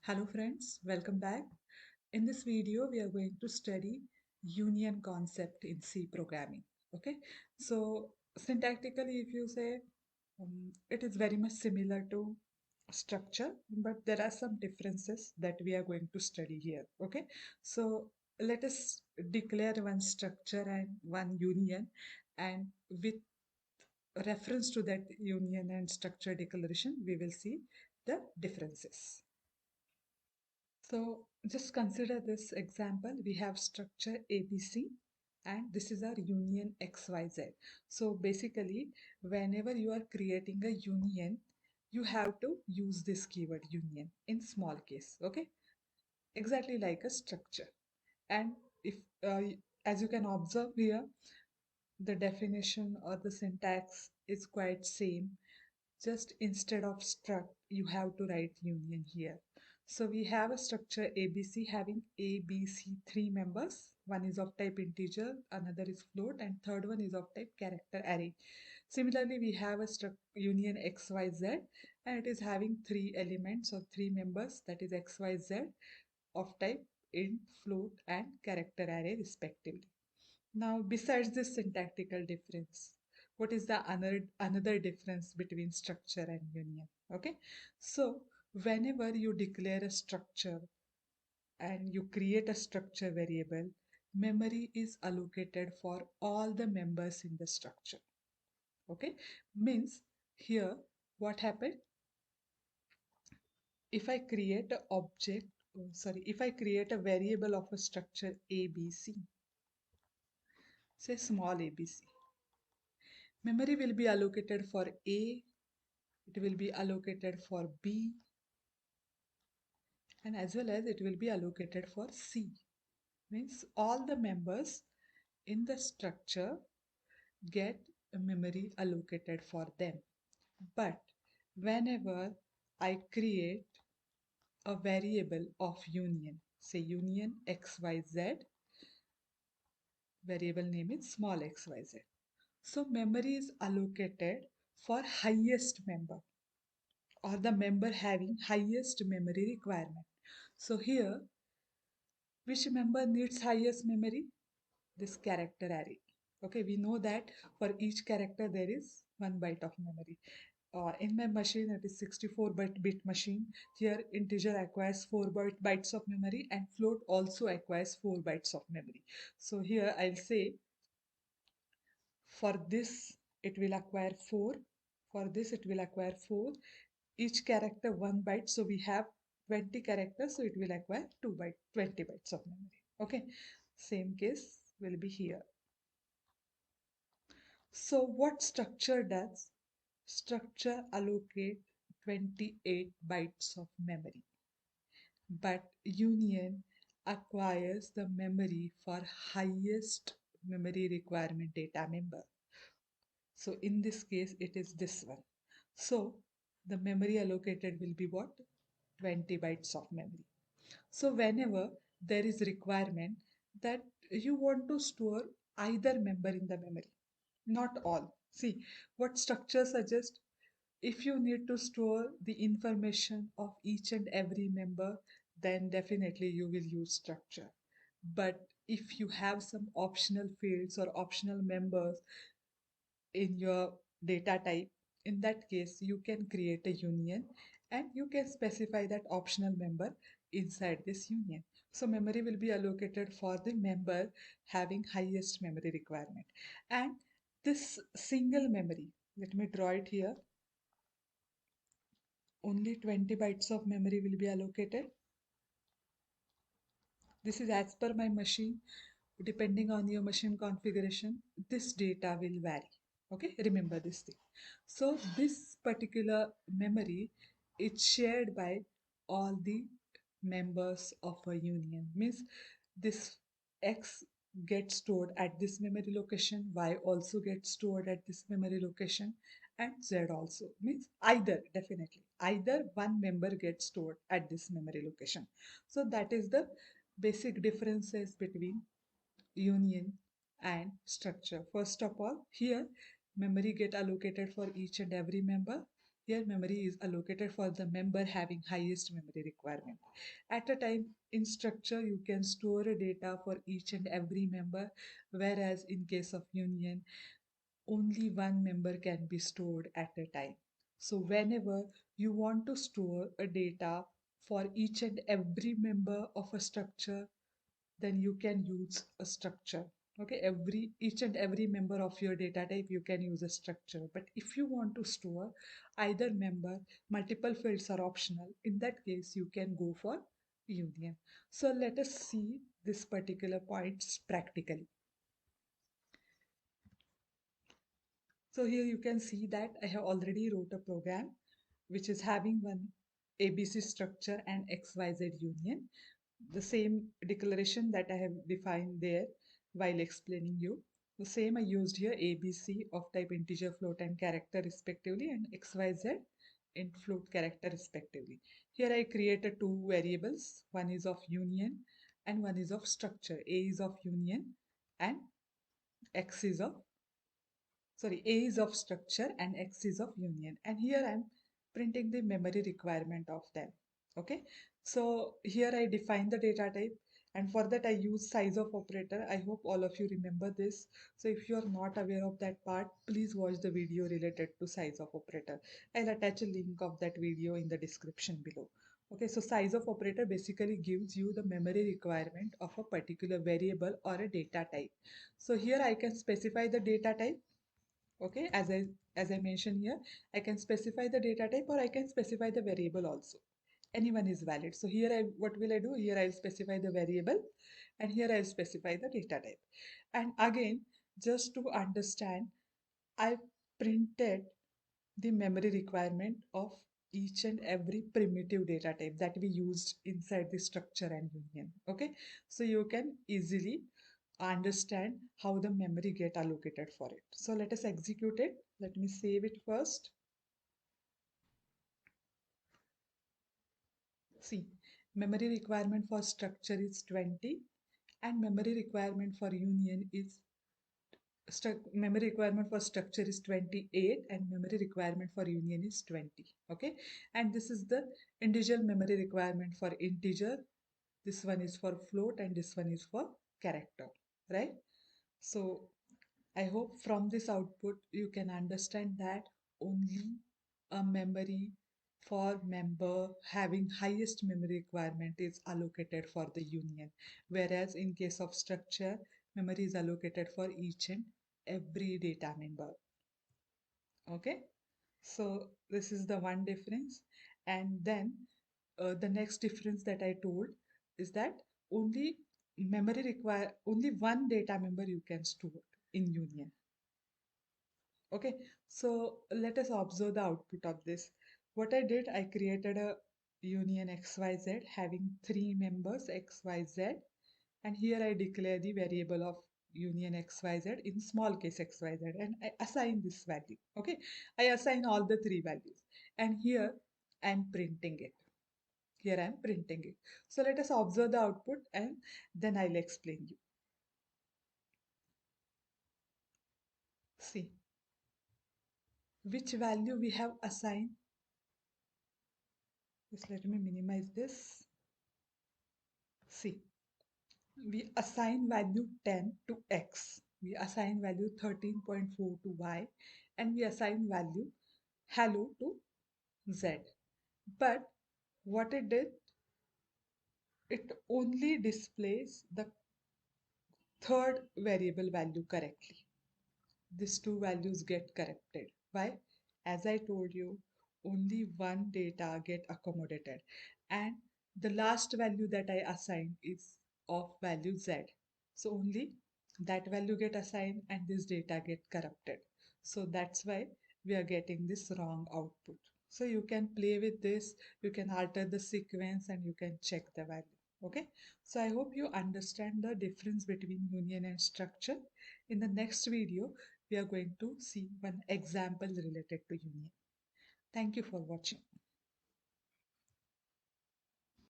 Hello friends, welcome back. In this video, we are going to study union concept in C programming. Okay, so syntactically, if you say it is very much similar to structure, but there are some differences that we are going to study here. Okay, so let us declare one structure and one union, and with reference to that union and structure declaration, we will see the differences. So just consider this example. We have structure ABC and this is our union XYZ. So basically, whenever you are creating a union, you have to use this keyword union in small case. Okay, exactly like a structure. And if as you can observe here, the definition or the syntax is quite same. Just instead of struct, you have to write union here. So we have a structure ABC having A, B, C, three members. One is of type integer, another is float, and third one is of type character array. Similarly, we have a union XYZ, and it is having three elements or three members, that is XYZ of type int, float, and character array respectively. Now, besides this syntactical difference, what is the another difference between structure and union? Okay, so whenever you declare a structure and you create a structure variable, memory is allocated for all the members in the structure. Okay, means here what happened? If I create a object, if I create a variable of a structure ABC, say small ABC, memory will be allocated for A, it will be allocated for B, and as well as it will be allocated for C. Means all the members in the structure get a memory allocated for them. But whenever I create a variable of union, say union XYZ, variable name is small xyz. So memory is allocated for highest member or the member having highest memory requirement. So here, which member needs highest memory? This character array. Okay, we know that for each character there is 1 byte of memory. In my machine, it is 64-bit machine. Here, integer acquires 4 bytes of memory and float also acquires 4 bytes of memory. So here I'll say for this it will acquire 4. For this it will acquire 4. Each character 1 byte. So we have 20 characters. So it will acquire 20 bytes of memory. Okay. Same case will be here. So what structure does? Structure allocate 28 bytes of memory. But union acquires the memory for highest memory requirement data member. So in this case, it is this one. So the memory allocated will be what? 20 bytes of memory. So whenever there is requirement that you want to store either member in the memory, not all. See, what structure suggests, if you need to store the information of each and every member, then definitely you will use structure. But if you have some optional fields or optional members in your data type, in that case you can create a union and you can specify that optional member inside this union. So memory will be allocated for the member having highest memory requirement. And this single memory, let me draw it here, only 20 bytes of memory will be allocated. This is as per my machine. Depending on your machine configuration, this data will vary. Okay, remember this thing. So this particular memory is shared by all the members of a union. Means this X gets stored at this memory location, Y also gets stored at this memory location, and Z also. Means either, definitely, either one member gets stored at this memory location. So that is the basic differences between union and structure. First of all, here memory get allocated for each and every member, Here memory is allocated for the member having highest memory requirement. At a time in structure, you can store data for each and every member, whereas in case of union, only one member can be stored at a time. So whenever you want to store a data for each and every member of a structure, then you can use a structure. Okay, each and every member of your data type, you can use a structure. But if you want to store either member, multiple fields are optional. In that case, you can go for union. So let us see this particular points practically. So here you can see that I have already wrote a program which is having one ABC structure and XYZ union. The same declaration that I have defined there while explaining you. The same I used here, ABC of type integer, float and character respectively, and XYZ in float character respectively. Here I created two variables. One is of union and one is of structure. A is of union and X is of A is of structure and X is of union. And here I'm printing the memory requirement of them. Okay, so here I define the data type, and for that I use size of operator. I hope all of you remember this. So if you are not aware of that part, please watch the video related to size of operator. I'll attach a link of that video in the description below. Okay, so size of operator basically gives you the memory requirement of a particular variable or a data type. So here I can specify the data type. Okay, as I mentioned here, I can specify the data type or I can specify the variable also. Anyone is valid. So here what will I do? Here I'll specify the variable and here I'll specify the data type. And again, just to understand, I printed the memory requirement of each and every primitive data type that we used inside the structure and union. Okay, so you can easily understand how the memory get allocated for it. So let us execute it. Let me save it first. See, memory requirement for structure is 20 and memory requirement for union is memory requirement for structure is 28 and memory requirement for union is 20. Okay, and this is the individual memory requirement for integer. This one is for float and this one is for character, right? So I hope from this output you can understand that only a memory for member having highest memory requirement is allocated for the union, whereas in case of structure, memory is allocated for each and every data member. Okay, so this is the one difference. And then the next difference that I told is that only only one data member you can store in union. Okay, so let us observe the output of this. What I did, I created a union XYZ having three members XYZ, and here I declare the variable of union XYZ in small case XYZ, and I assign this value. Okay, I assign all the three values, and here I'm printing it. Here I'm printing it. So let us observe the output and then I'll explain you. See which value we have assigned. Just let me minimize this. See, we assign value 10 to X. We assign value 13.4 to Y. And we assign value hello to Z. But what it did, it only displays the third variable value correctly. These two values get corrupted. Why? As I told you, only one data get accommodated and the last value that I assign is of value z. So only that value get assigned and this data get corrupted. So that's why we are getting this wrong output. So you can play with this, you can alter the sequence and you can check the value. Okay, so I hope you understand the difference between union and structure. In the next video, we are going to see one example related to union. Thank you for watching.